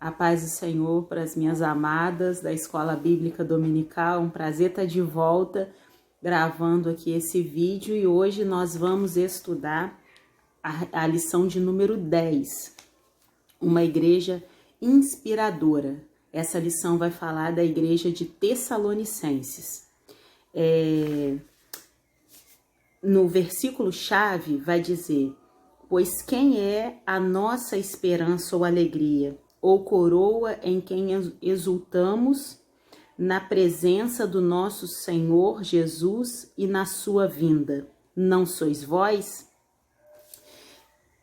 A paz do Senhor para as minhas amadas da Escola Bíblica Dominical. Um prazer estar de volta gravando aqui esse vídeo e hoje nós vamos estudar a lição de número 10. Uma igreja inspiradora. Essa lição vai falar da igreja de Tessalonicenses. No versículo-chave vai dizer: pois quem é a nossa esperança ou alegria, ou coroa em quem exultamos na presença do nosso Senhor Jesus e na sua vinda? Não sois vós?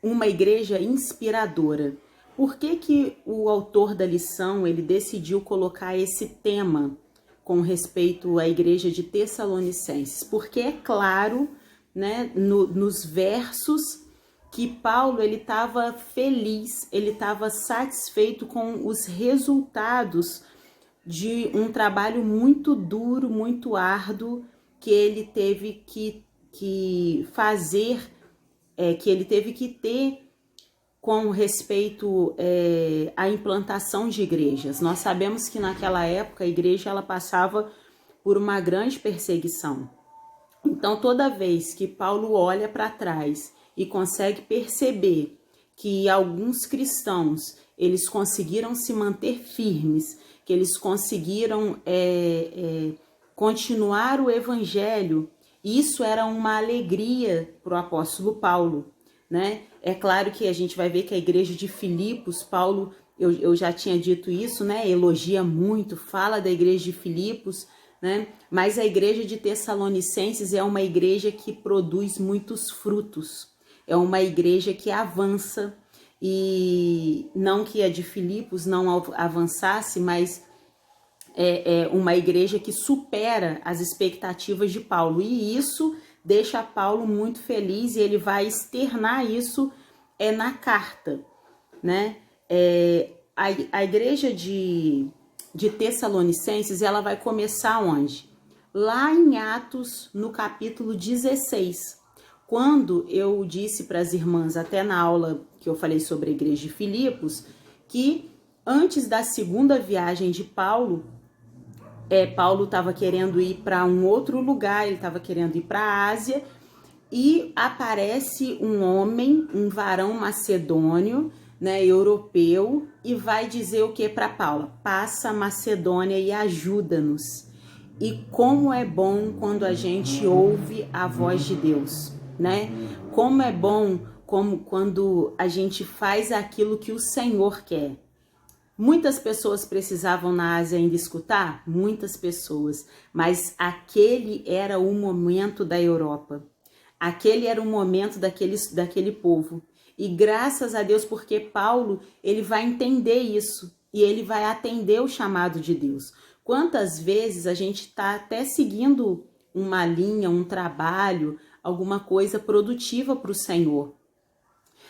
Uma igreja inspiradora. Por que o autor da lição ele decidiu colocar esse tema com respeito à igreja de Tessalonicenses? Porque é claro, né, nos versos que Paulo ele estava feliz, ele estava satisfeito com os resultados de um trabalho muito duro, muito árduo que ele teve que fazer, que ele teve que ter com respeito à implantação de igrejas. Nós sabemos que naquela época a igreja ela passava por uma grande perseguição. Então toda vez que Paulo olha para trás e consegue perceber que alguns cristãos eles conseguiram se manter firmes, que eles conseguiram continuar o evangelho, isso era uma alegria para o apóstolo Paulo, né? É claro que a gente vai ver que a igreja de Filipos, Paulo, eu já tinha dito isso, né? Elogia muito, fala da igreja de Filipos, né? Mas a igreja de Tessalonicenses é uma igreja que produz muitos frutos, é uma igreja que avança, e não que a de Filipos não avançasse, mas é uma igreja que supera as expectativas de Paulo, e isso deixa Paulo muito feliz, e ele vai externar isso na carta, né? A igreja de Tessalonicenses, ela vai começar onde? Lá em Atos, no capítulo 16, quando eu disse para as irmãs, até na aula que eu falei sobre a igreja de Filipos, que antes da segunda viagem de Paulo, Paulo estava querendo ir para um outro lugar, ele estava querendo ir para a Ásia, e aparece um homem, um varão macedônio, né, europeu, e vai dizer o que para Paulo? Passa a Macedônia e ajuda-nos. E como é bom quando a gente ouve a voz de Deus, né? Como é bom quando a gente faz aquilo que o Senhor quer. Muitas pessoas precisavam na Ásia ainda escutar? Muitas pessoas, mas aquele era o momento da Europa. Aquele era o momento daquele povo. E graças a Deus, porque Paulo, ele vai entender isso e ele vai atender o chamado de Deus. Quantas vezes a gente está até seguindo uma linha, um trabalho, alguma coisa produtiva para o Senhor,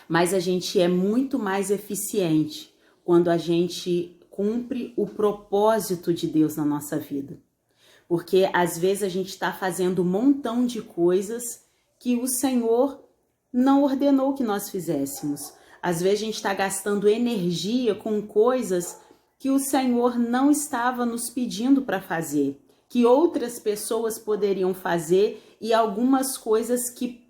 mas a gente é muito mais eficiente quando a gente cumpre o propósito de Deus na nossa vida. Porque às vezes a gente está fazendo um montão de coisas que o Senhor não ordenou que nós fizéssemos. Às vezes a gente está gastando energia com coisas que o Senhor não estava nos pedindo para fazer, que outras pessoas poderiam fazer, e algumas coisas que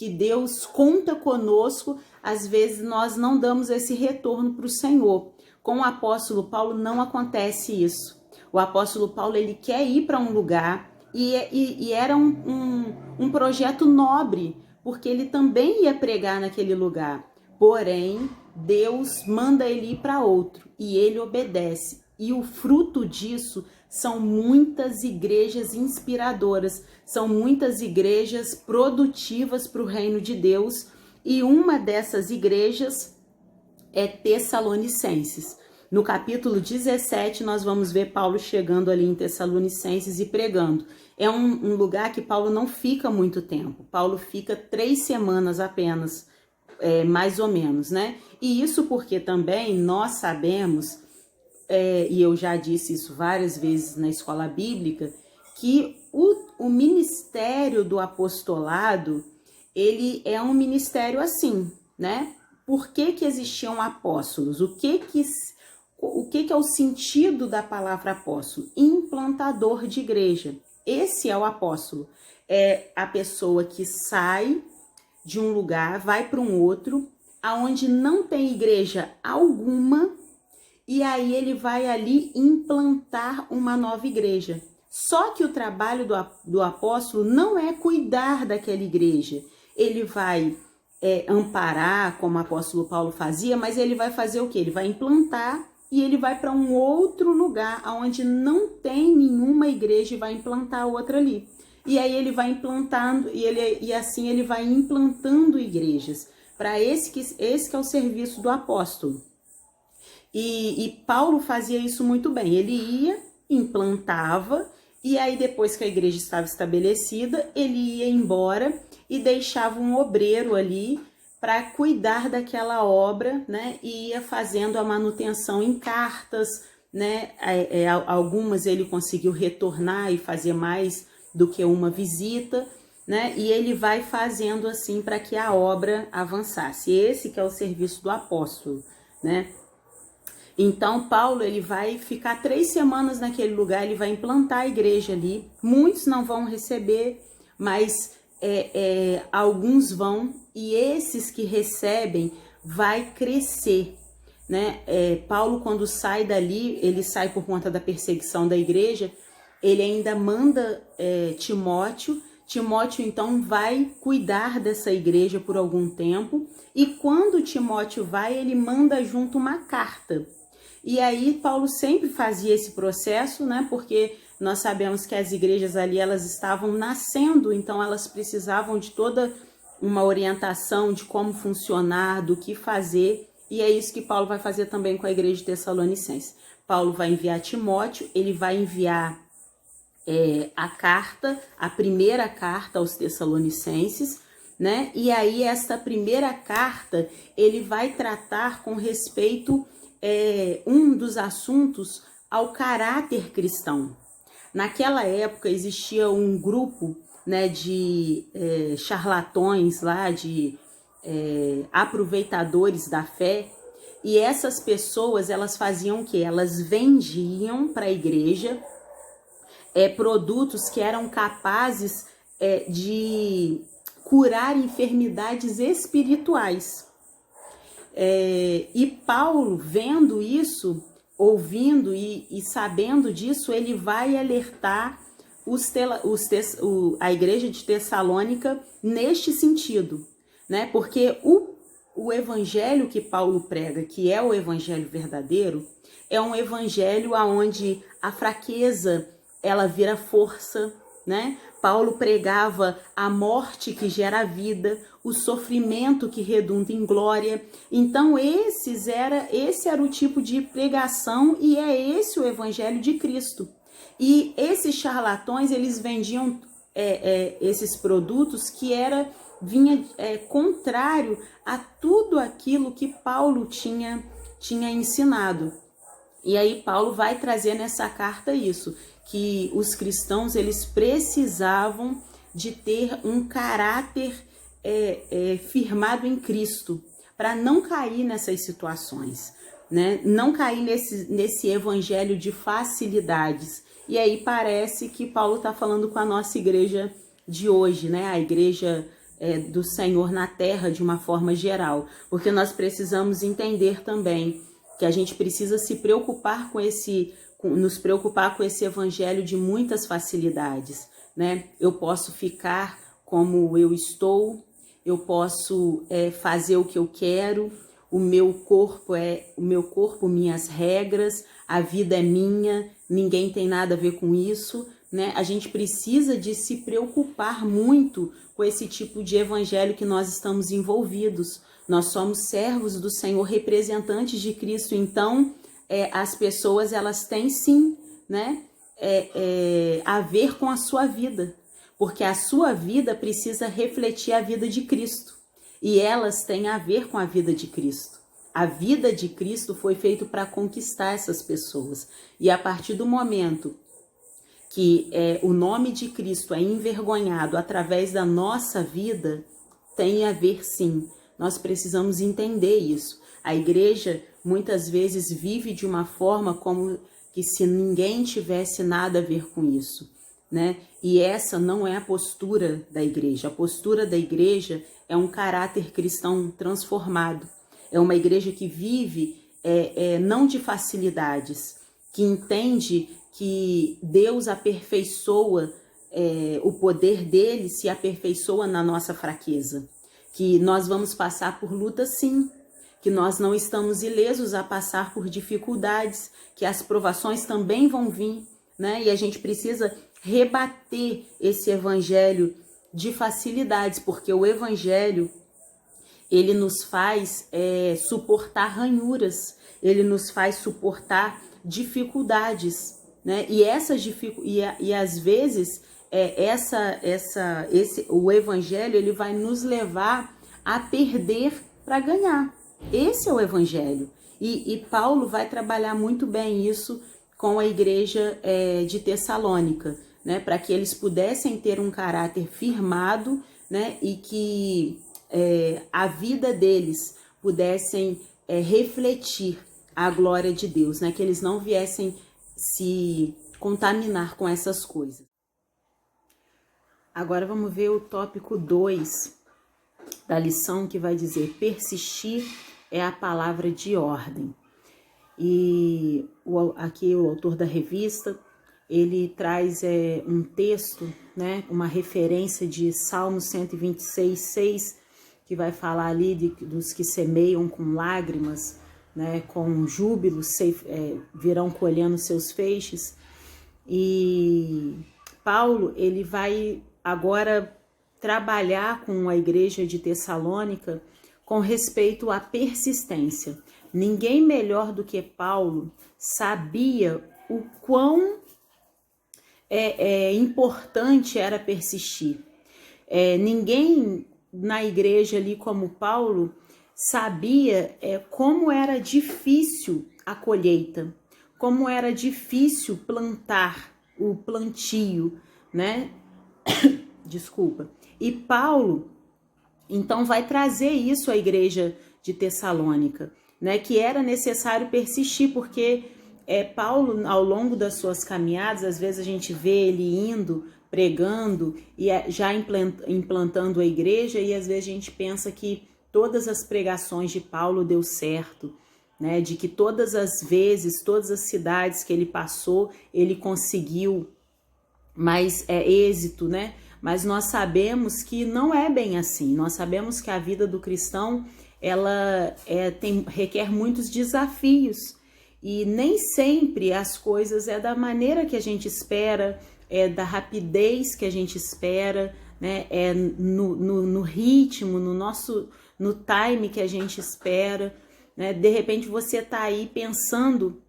Deus conta conosco, às vezes nós não damos esse retorno para o Senhor. Com o apóstolo Paulo não acontece isso. O apóstolo Paulo ele quer ir para um lugar e era um projeto nobre, porque ele também ia pregar naquele lugar. Porém, Deus manda ele ir para outro e ele obedece. E o fruto disso são muitas igrejas inspiradoras, são muitas igrejas produtivas para o reino de Deus. E uma dessas igrejas é Tessalonicenses. No capítulo 17, nós vamos ver Paulo chegando ali em Tessalonicenses e pregando. É um lugar que Paulo não fica muito tempo. Paulo fica 3 semanas apenas, mais ou menos, né? E isso porque também nós sabemos, e eu já disse isso várias vezes na escola bíblica, que o ministério do apostolado, ele é um ministério assim, né? Por que existiam apóstolos? O que é o sentido da palavra apóstolo? Implantador de igreja. Esse é o apóstolo. É a pessoa que sai de um lugar, vai para um outro, aonde não tem igreja alguma, e aí ele vai ali implantar uma nova igreja. Só que o trabalho do apóstolo não é cuidar daquela igreja. Ele vai amparar, como o apóstolo Paulo fazia, mas ele vai fazer o quê? Ele vai implantar e ele vai para um outro lugar onde não tem nenhuma igreja e vai implantar outra ali. E aí ele vai implantando e assim ele vai implantando igrejas. Para esse que é o serviço do apóstolo. E Paulo fazia isso muito bem. Ele ia, implantava, e aí depois que a igreja estava estabelecida, ele ia embora e deixava um obreiro ali para cuidar daquela obra, né? E ia fazendo a manutenção em cartas, né? Algumas ele conseguiu retornar e fazer mais do que uma visita, né? E ele vai fazendo assim para que a obra avançasse. Esse que é o serviço do apóstolo, né? Então, Paulo, ele vai ficar 3 semanas naquele lugar, ele vai implantar a igreja ali. Muitos não vão receber, mas alguns vão, e esses que recebem vai crescer, né? Paulo, quando sai dali, ele sai por conta da perseguição da igreja, ele ainda manda Timóteo. Timóteo, então, vai cuidar dessa igreja por algum tempo, e quando Timóteo vai, ele manda junto uma carta. E aí Paulo sempre fazia esse processo, né? Porque nós sabemos que as igrejas ali, elas estavam nascendo, então elas precisavam de toda uma orientação de como funcionar, do que fazer, e é isso que Paulo vai fazer também com a igreja de Tessalonicenses. Paulo vai enviar Timóteo, ele vai enviar a carta, a primeira carta aos Tessalonicenses, né? E aí esta primeira carta, ele vai tratar com respeito um dos assuntos ao caráter cristão. Naquela época existia um grupo, né, de charlatões lá, de aproveitadores da fé, e essas pessoas, elas faziam o quê? Elas vendiam para a igreja produtos que eram capazes de curar enfermidades espirituais. E Paulo, vendo isso, ouvindo e sabendo disso, ele vai alertar a igreja de Tessalônica neste sentido, né? Porque o evangelho que Paulo prega, que é o evangelho verdadeiro, é um evangelho onde a fraqueza ela vira força, né? Paulo pregava a morte que gera vida, o sofrimento que redunda em glória. Então esse era o tipo de pregação, e é esse o evangelho de Cristo. E esses charlatões, eles vendiam esses produtos que vinha contrário a tudo aquilo que Paulo tinha ensinado. E aí Paulo vai trazer nessa carta isso, que os cristãos, eles precisavam de ter um caráter firmado em Cristo, para não cair nessas situações, né? Não cair nesse evangelho de facilidades. E aí parece que Paulo está falando com a nossa igreja de hoje, né? A igreja do Senhor na terra de uma forma geral, porque nós precisamos entender também que a gente precisa se preocupar nos preocupar com esse evangelho de muitas facilidades, né? Eu posso ficar como eu estou, eu posso fazer o que eu quero, o meu corpo, minhas regras, a vida é minha, ninguém tem nada a ver com isso, né? A gente precisa de se preocupar muito com esse tipo de evangelho que nós estamos envolvidos. Nós somos servos do Senhor, representantes de Cristo, então as pessoas, elas têm sim, né, a ver com a sua vida, porque a sua vida precisa refletir a vida de Cristo, e elas têm a ver com a vida de Cristo. A vida de Cristo foi feita para conquistar essas pessoas, e a partir do momento que o nome de Cristo é envergonhado através da nossa vida, tem a ver sim. Nós precisamos entender isso. A igreja, muitas vezes vive de uma forma como que se ninguém tivesse nada a ver com isso, né? E essa não é a postura da igreja. A postura da igreja é um caráter cristão transformado. É uma igreja que vive não de facilidades, que entende que Deus aperfeiçoa, o poder dele se aperfeiçoa na nossa fraqueza. Que nós vamos passar por luta sim, que nós não estamos ilesos a passar por dificuldades, que as provações também vão vir, né? E a gente precisa rebater esse evangelho de facilidades, porque o evangelho, ele nos faz suportar ranhuras, ele nos faz suportar dificuldades, né? E essas e às vezes o evangelho, ele vai nos levar a perder para ganhar. Esse é o evangelho. E Paulo vai trabalhar muito bem isso com a igreja de Tessalônica, né? Para que eles pudessem ter um caráter firmado, né? E que a vida deles pudessem refletir a glória de Deus, né? Que eles não viessem se contaminar com essas coisas. Agora vamos ver o tópico 2 da lição, que vai dizer: persistir é a palavra de ordem. E aqui o autor da revista, ele traz um texto, né, uma referência de Salmo 126:6, que vai falar ali dos que semeiam com lágrimas, né, com júbilo, virão colhendo seus feixes. E Paulo, ele vai agora trabalhar com a igreja de Tessalônica com respeito à persistência. Ninguém melhor do que Paulo sabia o quão importante era persistir. Ninguém na igreja ali como Paulo sabia como era difícil a colheita, como era difícil plantar, o plantio, né? Desculpa. E Paulo, então, vai trazer isso à igreja de Tessalônica, né? Que era necessário persistir, porque Paulo, ao longo das suas caminhadas, às vezes a gente vê ele indo, pregando e já implantando a igreja, e às vezes a gente pensa que todas as pregações de Paulo deu certo, né? De que todas as vezes, todas as cidades que ele passou, ele conseguiu mais êxito, né? Mas nós sabemos que não é bem assim. Nós sabemos que a vida do cristão, ela requer muitos desafios, e nem sempre as coisas da maneira que a gente espera, da rapidez que a gente espera, né? No ritmo, no time que a gente espera, né? De repente você tá aí pensando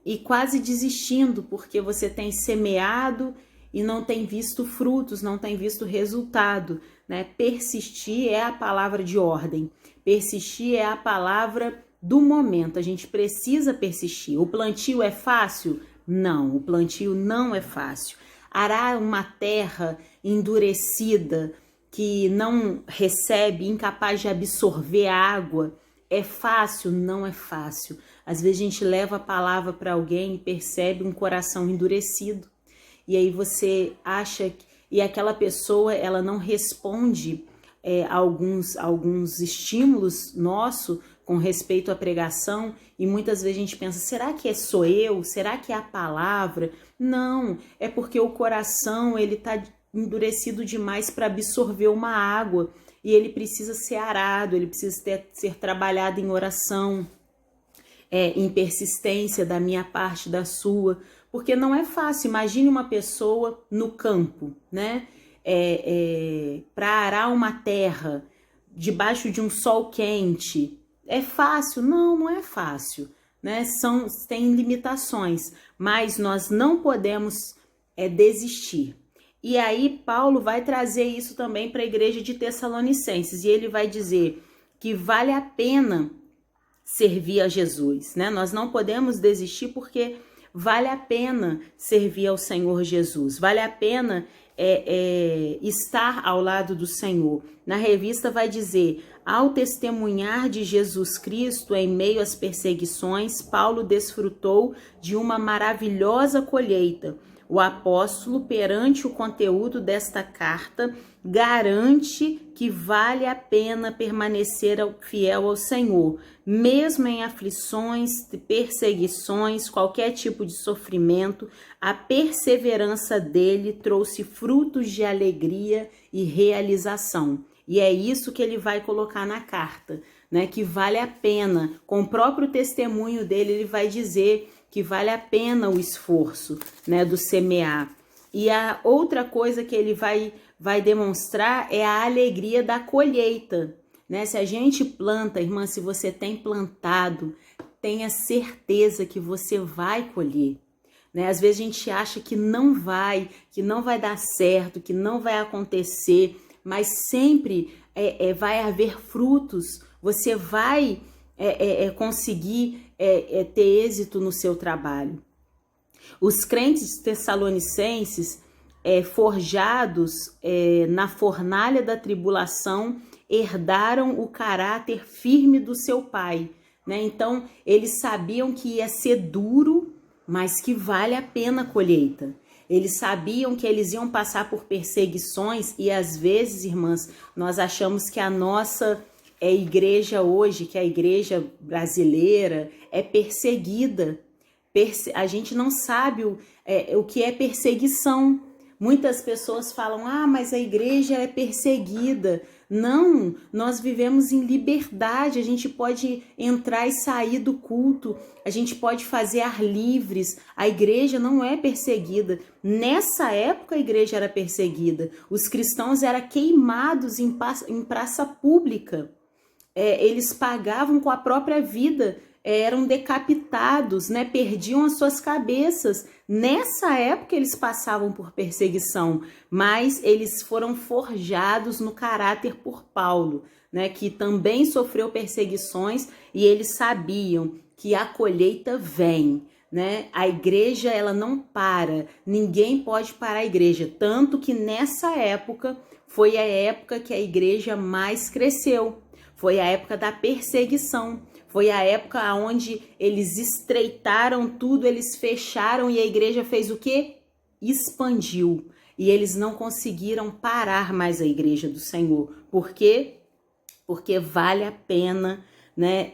e quase desistindo, porque você tem semeado e não tem visto frutos, não tem visto resultado, né? Persistir é a palavra de ordem, persistir é a palavra do momento. A gente precisa persistir. O plantio é fácil? Não, o plantio não é fácil. Arar uma terra endurecida, que não recebe, incapaz de absorver água, é fácil? Não é fácil. Às vezes a gente leva a palavra para alguém e percebe um coração endurecido. E aí você acha e aquela pessoa, ela não responde alguns estímulos nossos com respeito à pregação, e muitas vezes a gente pensa, será que sou eu? Será que é a palavra? Não, é porque o coração, ele está endurecido demais para absorver uma água, e ele precisa ser arado, ele precisa ser trabalhado em oração, em persistência da minha parte, da sua, porque não é fácil. Imagine uma pessoa no campo, né? Para arar uma terra debaixo de um sol quente. É fácil? Não, não é fácil, né? Tem limitações, mas nós não podemos desistir. E aí Paulo vai trazer isso também para a igreja de Tessalonicenses, e ele vai dizer que vale a pena servir a Jesus, né? Nós não podemos desistir, porque vale a pena servir ao Senhor Jesus, vale a pena estar ao lado do Senhor. Na revista vai dizer, Ao testemunhar de Jesus Cristo em meio às perseguições, Paulo desfrutou de uma maravilhosa colheita. O apóstolo, perante o conteúdo desta carta, garante que vale a pena permanecer fiel ao Senhor, mesmo em aflições, perseguições, qualquer tipo de sofrimento. A perseverança dele trouxe frutos de alegria e realização. E é isso que ele vai colocar na carta, né? Que vale a pena. Com o próprio testemunho dele, ele vai dizer que vale a pena o esforço, né, do semear. E a outra coisa que ele vai demonstrar é a alegria da colheita, né? Se a gente planta, irmã, se você tem plantado, tenha certeza que você vai colher. Né? Às vezes a gente acha que não vai dar certo, que não vai acontecer, mas sempre vai haver frutos, você vai conseguir ter êxito no seu trabalho. Os crentes tessalonicenses, forjados na fornalha da tribulação, herdaram o caráter firme do seu pai, né? Então, eles sabiam que ia ser duro, mas que vale a pena a colheita. Eles sabiam que eles iam passar por perseguições e às vezes, irmãs, nós achamos que a nossa igreja hoje, que a igreja brasileira é perseguida. A gente não sabe o que é perseguição. Muitas pessoas falam, mas a igreja é perseguida. Não, nós vivemos em liberdade, a gente pode entrar e sair do culto, a gente pode fazer ar livres, a igreja não é perseguida. Nessa época a igreja era perseguida, os cristãos eram queimados em praça pública, eles pagavam com a própria vida, eram decapitados, né? Perdiam as suas cabeças. Nessa época eles passavam por perseguição, mas eles foram forjados no caráter por Paulo, né? Que também sofreu perseguições e eles sabiam que a colheita vem, né? A igreja, ela não para, ninguém pode parar a igreja, tanto que nessa época foi a época que a igreja mais cresceu, foi a época da perseguição. Foi a época onde eles estreitaram tudo, eles fecharam e a igreja fez o quê? Expandiu. E eles não conseguiram parar mais a igreja do Senhor. Por quê? Porque vale a pena, né?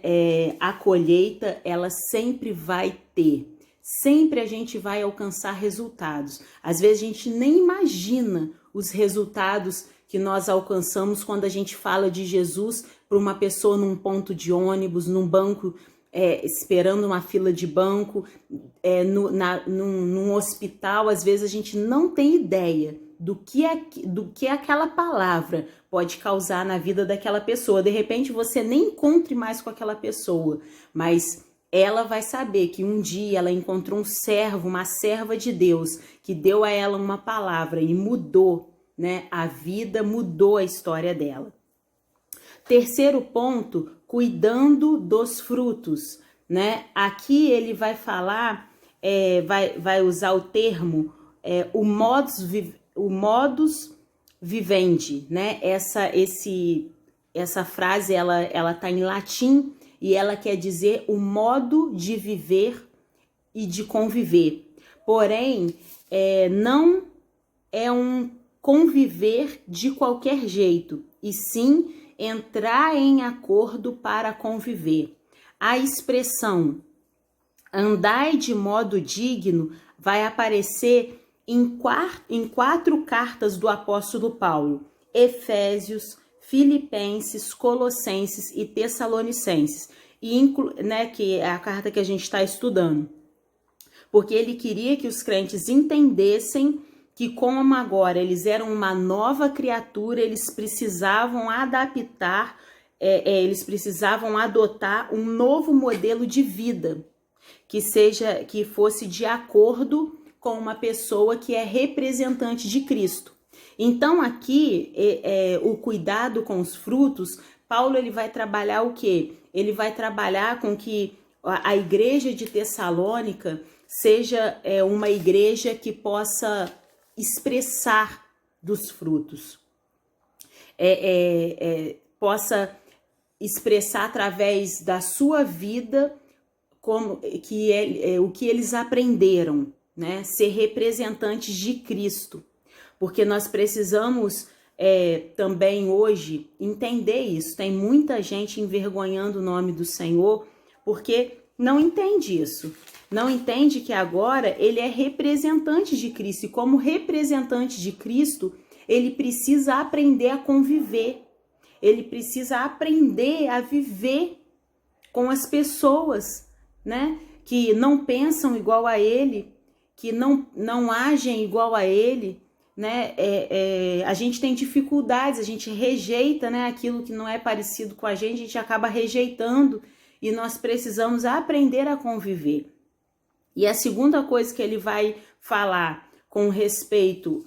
A colheita, ela sempre vai ter. Sempre a gente vai alcançar resultados. Às vezes a gente nem imagina os resultados que nós alcançamos quando a gente fala de Jesus para uma pessoa num ponto de ônibus, num banco, esperando uma fila de banco, num hospital. Às vezes a gente não tem ideia do que aquela palavra pode causar na vida daquela pessoa. De repente você nem encontre mais com aquela pessoa, mas ela vai saber que um dia ela encontrou um servo, uma serva de Deus, que deu a ela uma palavra e mudou, né, a vida, mudou a história dela. Terceiro ponto, cuidando dos frutos, né? Aqui ele vai falar, vai usar o termo, o modus vivendi, né? Essa frase, ela tá em latim e ela quer dizer o modo de viver e de conviver. Porém, não é um conviver de qualquer jeito, e sim entrar em acordo para conviver. A expressão andai de modo digno vai aparecer em quatro cartas do apóstolo Paulo: Efésios, Filipenses, Colossenses e Tessalonicenses, né, que é a carta que a gente está estudando. Porque ele queria que os crentes entendessem que como agora eles eram uma nova criatura, eles precisavam adaptar, eles precisavam adotar um novo modelo de vida, que fosse de acordo com uma pessoa que é representante de Cristo. Então aqui, o cuidado com os frutos, Paulo ele vai trabalhar o quê? Ele vai trabalhar com que a igreja de Tessalônica seja uma igreja que possa expressar dos frutos, possa expressar através da sua vida como que o que eles aprenderam, né? Ser representantes de Cristo, porque nós precisamos também hoje entender isso. Tem muita gente envergonhando o nome do Senhor porque não entende isso. Não entende que agora ele é representante de Cristo, e como representante de Cristo, ele precisa aprender a conviver, ele precisa aprender a viver com as pessoas, né, que não pensam igual a ele, que não agem igual a ele, né? A gente tem dificuldades, a gente rejeita, né, aquilo que não é parecido com a gente acaba rejeitando, e nós precisamos aprender a conviver. E a segunda coisa que ele vai falar com respeito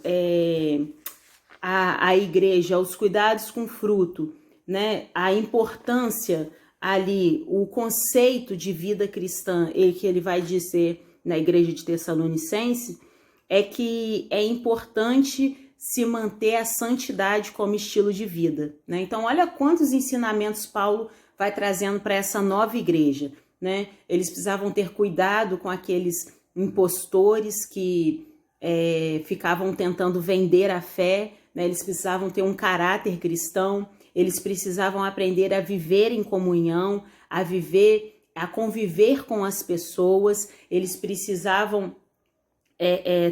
à igreja, aos cuidados com fruto, né, a importância ali, o conceito de vida cristã, que ele vai dizer na igreja de Tessalonicense, é que é importante se manter a santidade como estilo de vida, né? Então, olha quantos ensinamentos Paulo vai trazendo para essa nova igreja, né? Eles precisavam ter cuidado com aqueles impostores que ficavam tentando vender a fé, né? Eles precisavam ter um caráter cristão, eles precisavam aprender a viver em comunhão, a conviver com as pessoas, eles precisavam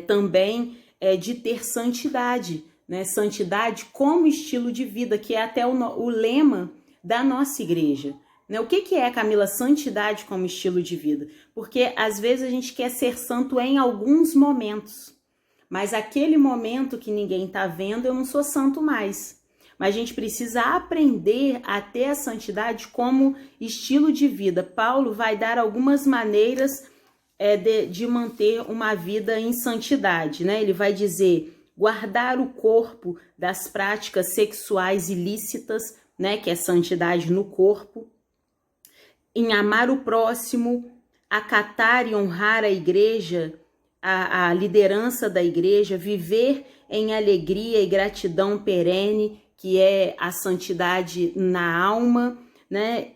também de ter santidade, né? Santidade como estilo de vida, que é até o lema da nossa igreja. Né? O que é, Camila, santidade como estilo de vida? Porque às vezes a gente quer ser santo em alguns momentos, mas aquele momento que ninguém está vendo, eu não sou santo mais. Mas a gente precisa aprender a ter a santidade como estilo de vida. Paulo vai dar algumas maneiras de manter uma vida em santidade, né? Ele vai dizer: guardar o corpo das práticas sexuais ilícitas, né? Que é santidade no corpo, em amar o próximo, acatar e honrar a igreja, a liderança da igreja, viver em alegria e gratidão perene, que é a santidade na alma, né?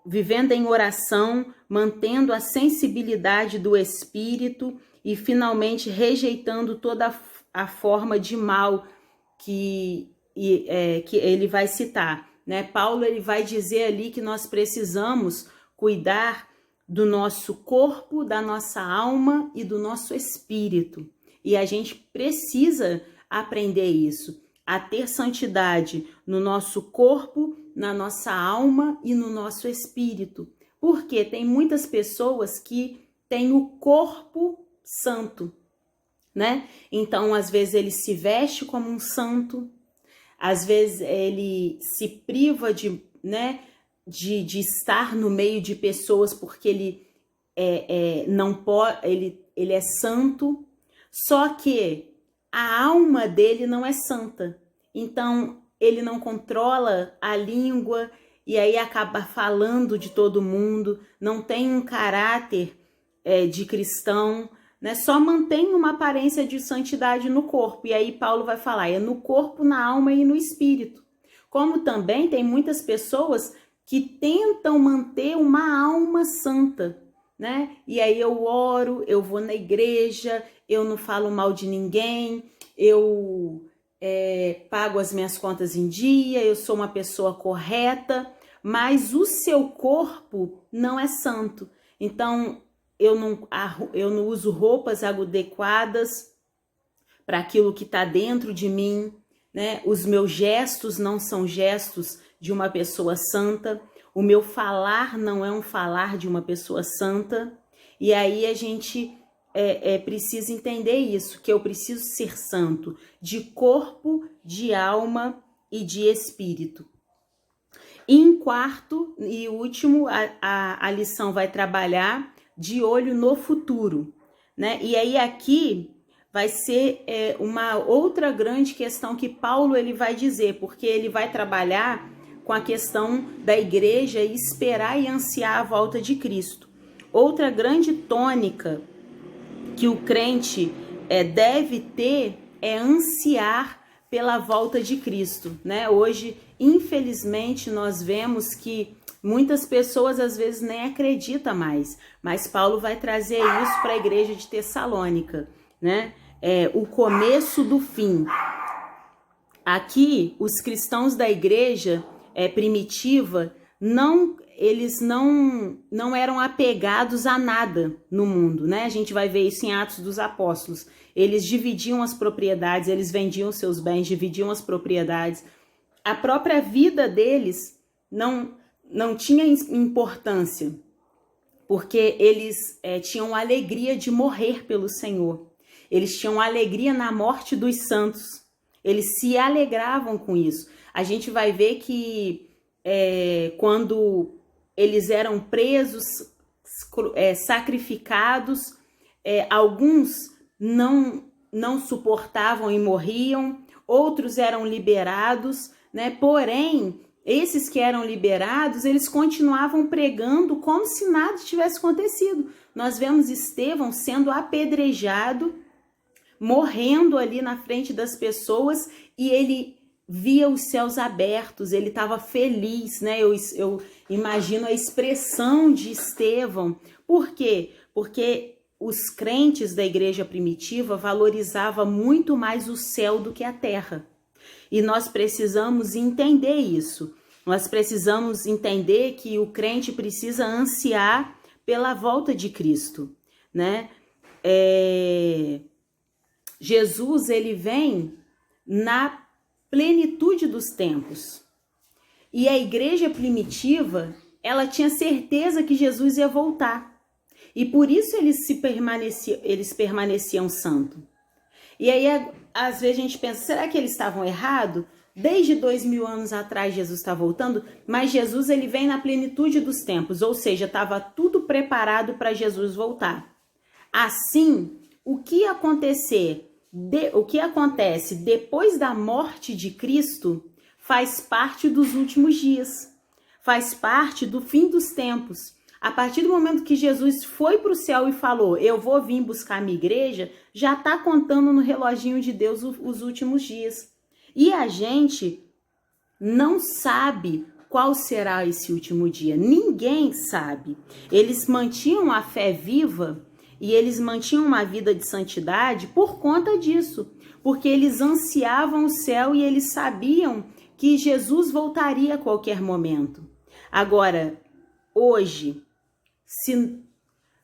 Vivendo em oração, mantendo a sensibilidade do espírito e finalmente rejeitando toda a forma de mal que ele vai citar, né? Paulo ele vai dizer ali que nós precisamos cuidar do nosso corpo, da nossa alma e do nosso espírito, e a gente precisa aprender isso, a ter santidade no nosso corpo, na nossa alma e no nosso espírito. Porque tem muitas pessoas que têm o corpo santo, né? Então, às vezes ele se veste como um santo, às vezes ele se priva de estar no meio de pessoas porque ele não pode, ele é santo, só que a alma dele não é santa. Então, ele não controla a língua e aí acaba falando de todo mundo, não tem um caráter de cristão, né? Só mantém uma aparência de santidade no corpo. E aí Paulo vai falar, é no corpo, na alma e no espírito. Como também tem muitas pessoas que tentam manter uma alma santa, né? E aí eu oro, eu vou na igreja, eu não falo mal de ninguém, eu pago as minhas contas em dia, eu sou uma pessoa correta, mas o seu corpo não é santo. Então, eu não uso roupas adequadas para aquilo que está dentro de mim, né? Os meus gestos não são gestos de uma pessoa santa, o meu falar não é um falar de uma pessoa santa, e aí a gente precisa entender isso, que eu preciso ser santo de corpo, de alma e de espírito. E em quarto e último, a lição vai trabalhar de olho no futuro, né? E aí aqui vai ser uma outra grande questão que Paulo ele vai dizer, porque ele vai trabalhar com a questão da igreja e esperar e ansiar a volta de Cristo. Outra grande tônica que o crente deve ter é ansiar pela volta de Cristo, né? Hoje, infelizmente, nós vemos que muitas pessoas às vezes nem acreditam mais, mas Paulo vai trazer isso para a igreja de Tessalônica, né? O começo do fim. Aqui, os cristãos da igreja primitiva, eles não eram apegados a nada no mundo, né? A gente vai ver isso em Atos dos Apóstolos. Eles dividiam as propriedades, eles vendiam seus bens, dividiam as propriedades. A própria vida deles não tinha importância, porque eles tinham alegria de morrer pelo Senhor. Eles tinham alegria na morte dos santos. Eles se alegravam com isso. A gente vai ver que quando eles eram presos, sacrificados, alguns não suportavam e morriam, outros eram liberados, né? Porém, esses que eram liberados, eles continuavam pregando como se nada tivesse acontecido. Nós vemos Estevão sendo apedrejado, morrendo ali na frente das pessoas, e ele via os céus abertos, ele estava feliz, né? Eu imagino a expressão de Estevão. Por quê? Porque os crentes da igreja primitiva valorizavam muito mais o céu do que a terra. E nós precisamos entender isso. Nós precisamos entender que o crente precisa ansiar pela volta de Cristo, né? Jesus, ele vem na plenitude dos tempos. E a igreja primitiva, ela tinha certeza que Jesus ia voltar. E por isso eles permaneciam santos. E aí, às vezes a gente pensa, será que eles estavam errados? Desde 2000 anos atrás Jesus está voltando, mas Jesus ele vem na plenitude dos tempos, ou seja, estava tudo preparado para Jesus voltar. Assim, o que acontece depois da morte de Cristo faz parte dos últimos dias, faz parte do fim dos tempos. A partir do momento que Jesus foi para o céu e falou, eu vou vir buscar a minha igreja, já está contando no reloginho de Deus os últimos dias. E a gente não sabe qual será esse último dia. Ninguém sabe. Eles mantinham a fé viva e eles mantinham uma vida de santidade por conta disso. Porque eles ansiavam o céu e eles sabiam que Jesus voltaria a qualquer momento. Agora, hoje, se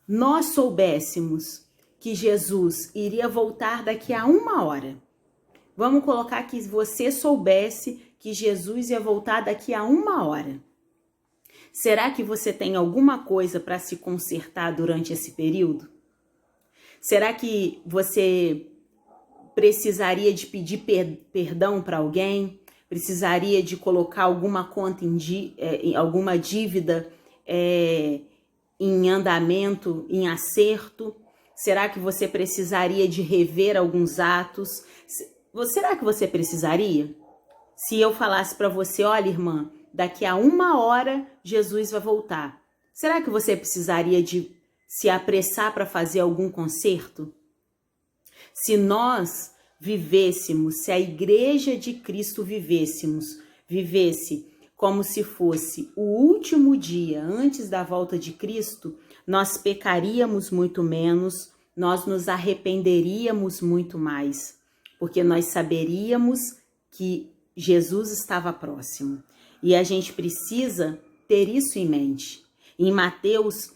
nós soubéssemos que Jesus iria voltar daqui a 1 hora, vamos colocar que você soubesse que Jesus ia voltar daqui a 1 hora. Será que você tem alguma coisa para se consertar durante esse período? Será que você precisaria de pedir perdão para alguém? Precisaria de colocar alguma conta alguma dívida em andamento, em acerto? Será que você precisaria de rever alguns atos? Será que você precisaria? Se eu falasse para você, olha, irmã, daqui a 1 hora Jesus vai voltar. Será que você precisaria de se apressar para fazer algum conserto? Se nós vivêssemos, se a igreja de Cristo vivesse como se fosse o último dia antes da volta de Cristo, nós pecaríamos muito menos, nós nos arrependeríamos muito mais, porque nós saberíamos que Jesus estava próximo. E a gente precisa ter isso em mente. Em Mateus,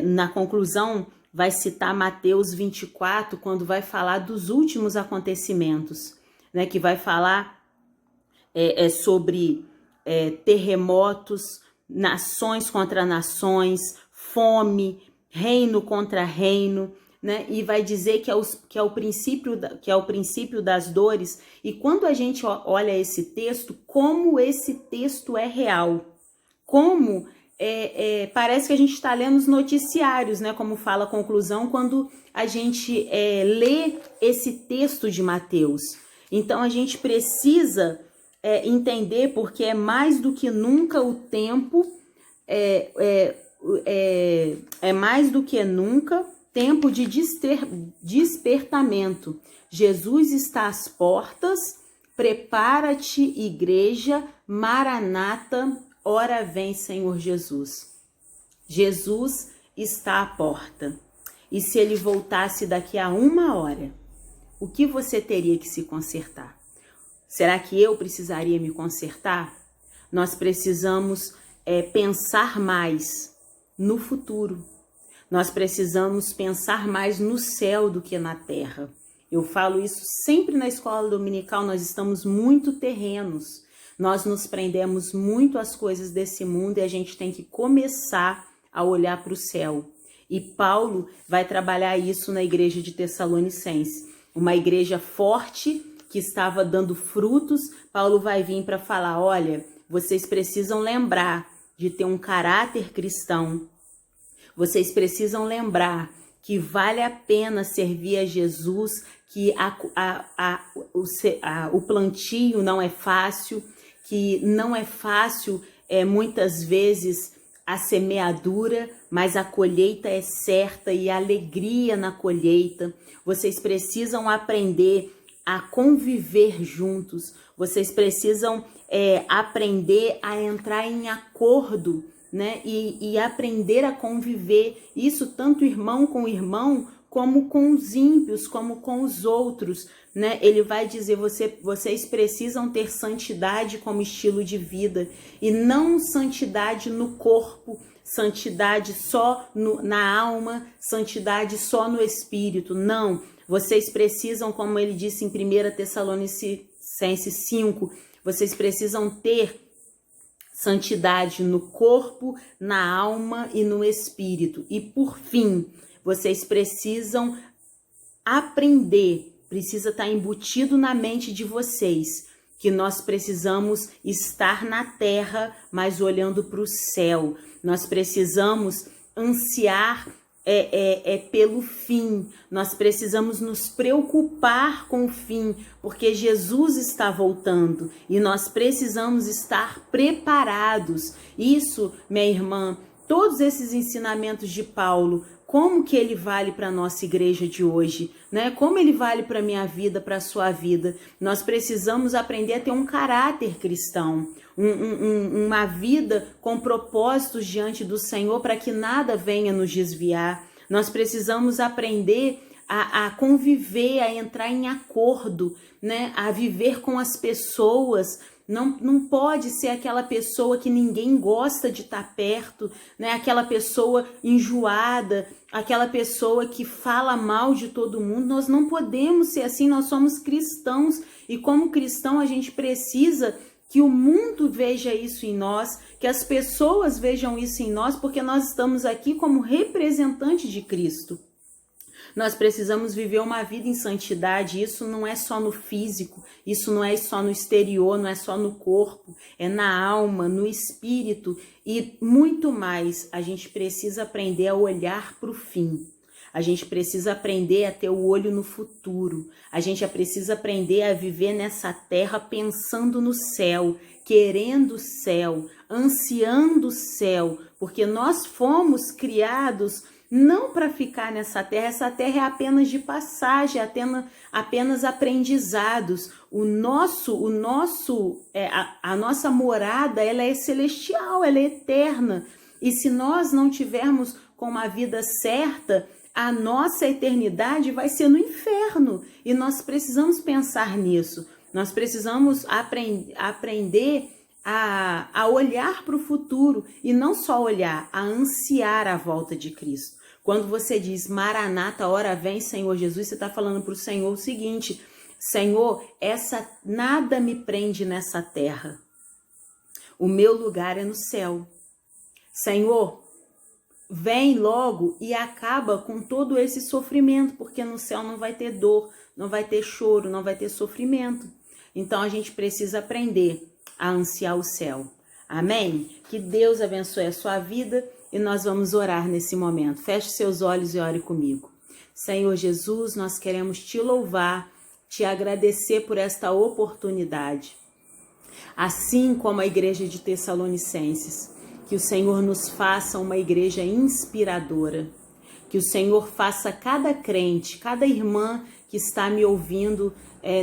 na conclusão, vai citar Mateus 24, quando vai falar dos últimos acontecimentos, né? Que vai falar sobre terremotos, nações contra nações, fome, reino contra reino, né? E vai dizer que é o princípio das dores. E quando a gente olha esse texto, como esse texto é real, como parece que a gente está lendo os noticiários, né? Como fala a conclusão, quando a gente lê esse texto de Mateus. Então a gente precisa entender, porque é mais do que nunca o tempo, mais do que nunca tempo de despertamento. Jesus está às portas Prepara-te, igreja, Maranata, ora vem, Senhor Jesus. Jesus está à porta. E se ele voltasse daqui a 1 hora, o que você teria que se consertar? Será que eu precisaria me consertar? Nós precisamos pensar mais no futuro. Nós precisamos pensar mais no céu do que na terra. Eu falo isso sempre na escola dominical, nós estamos muito terrenos. Nós nos prendemos muito às coisas desse mundo e a gente tem que começar a olhar para o céu. E Paulo vai trabalhar isso na igreja de Tessalonicenses. Uma igreja forte que estava dando frutos. Paulo vai vir para falar, olha, vocês precisam lembrar de ter um caráter cristão. Vocês precisam lembrar que vale a pena servir a Jesus, que o plantio não é fácil, que não é fácil muitas vezes a semeadura, mas a colheita é certa e a alegria na colheita. Vocês precisam aprender a conviver juntos, vocês precisam aprender a entrar em acordo, né? E aprender a conviver, isso tanto irmão com irmão, como com os ímpios, como com os outros, né? Ele vai dizer, vocês precisam ter santidade como estilo de vida, e não santidade no corpo, santidade só na alma, santidade só no espírito, não. Vocês precisam, como ele disse em 1 Tessalonicenses 5, vocês precisam ter santidade no corpo, na alma e no espírito. E por fim, vocês precisam aprender, precisa estar embutido na mente de vocês, que nós precisamos estar na terra, mas olhando para o céu. Nós precisamos ansiar pelo fim. Nós precisamos nos preocupar com o fim, porque Jesus está voltando e nós precisamos estar preparados. Isso, minha irmã, todos esses ensinamentos de Paulo, como que ele vale para a nossa igreja de hoje, né? Como ele vale para a minha vida, para a sua vida. Nós precisamos aprender a ter um caráter cristão, uma vida com propósitos diante do Senhor, para que nada venha nos desviar. Nós precisamos aprender a conviver, a entrar em acordo, né? A viver com as pessoas. Não pode ser aquela pessoa que ninguém gosta de estar perto, né? Aquela pessoa enjoada, aquela pessoa que fala mal de todo mundo. Nós não podemos ser assim, nós somos cristãos e como cristão a gente precisa que o mundo veja isso em nós, que as pessoas vejam isso em nós, porque nós estamos aqui como representantes de Cristo. Nós precisamos viver uma vida em santidade, isso não é só no físico, isso não é só no exterior, não é só no corpo, é na alma, no espírito e muito mais. A gente precisa aprender a olhar para o fim, a gente precisa aprender a ter o olho no futuro, a gente precisa aprender a viver nessa terra pensando no céu, querendo o céu, ansiando o céu, porque nós fomos criados não para ficar nessa terra, essa terra é apenas de passagem, apenas aprendizados. A nossa morada, ela é celestial, ela é eterna. E se nós não tivermos com uma vida certa, a nossa eternidade vai ser no inferno. E nós precisamos pensar nisso. Nós precisamos aprender a olhar para o futuro e não só olhar, a ansiar a volta de Cristo. Quando você diz, Maranata, ora vem, Senhor Jesus, você está falando para o Senhor o seguinte, Senhor, nada me prende nessa terra. O meu lugar é no céu. Senhor, vem logo e acaba com todo esse sofrimento, porque no céu não vai ter dor, não vai ter choro, não vai ter sofrimento. Então a gente precisa aprender a ansiar o céu. Amém? Que Deus abençoe a sua vida. E nós vamos orar nesse momento. Feche seus olhos e ore comigo. Senhor Jesus, nós queremos te louvar, te agradecer por esta oportunidade. Assim como a igreja de Tessalonicenses, que o Senhor nos faça uma igreja inspiradora. Que o Senhor faça cada crente, cada irmã que está me ouvindo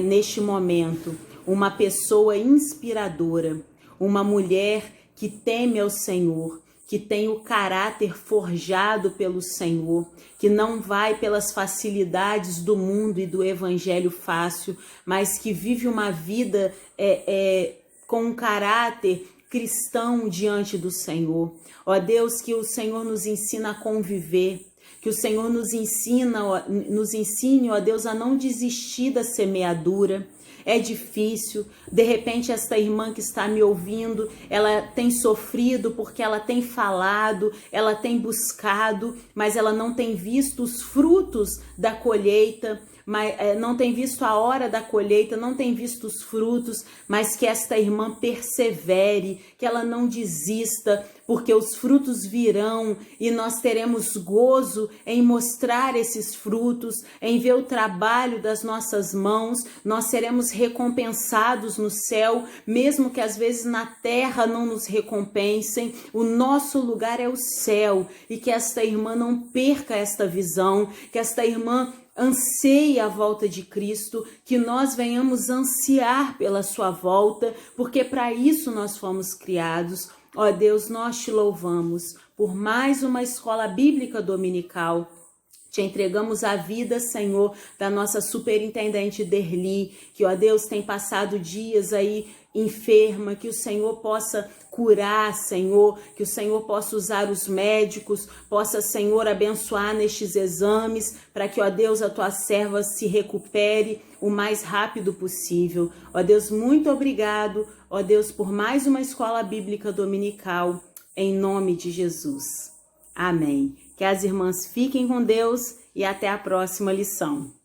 neste momento, uma pessoa inspiradora, uma mulher que teme ao Senhor, que tem o caráter forjado pelo Senhor, que não vai pelas facilidades do mundo e do evangelho fácil, mas que vive uma vida com um caráter cristão diante do Senhor. Ó Deus, que o Senhor nos ensina a conviver, que o Senhor nos ensine, ó Deus, a não desistir da semeadura. É difícil, de repente esta irmã que está me ouvindo, ela tem sofrido porque ela tem falado, ela tem buscado, mas ela não tem visto os frutos da colheita, não tem visto a hora da colheita, não tem visto os frutos, mas que esta irmã persevere, que ela não desista, porque os frutos virão e nós teremos gozo em mostrar esses frutos, em ver o trabalho das nossas mãos, nós seremos recompensados no céu, mesmo que às vezes na terra não nos recompensem, o nosso lugar é o céu, e que esta irmã não perca esta visão, que esta irmã anseie a volta de Cristo, que nós venhamos ansiar pela sua volta, porque para isso nós fomos criados. Ó Deus, nós te louvamos por mais uma escola bíblica dominical. Te entregamos a vida, Senhor, da nossa superintendente Derli, que, ó Deus, tem passado dias aí enferma, que o Senhor possa curar, Senhor, que o Senhor possa usar os médicos, possa, Senhor, abençoar nestes exames, para que, ó Deus, a tua serva se recupere o mais rápido possível. Ó Deus, muito obrigado, ó Deus, por mais uma escola bíblica dominical, em nome de Jesus. Amém. Que as irmãs fiquem com Deus e até a próxima lição.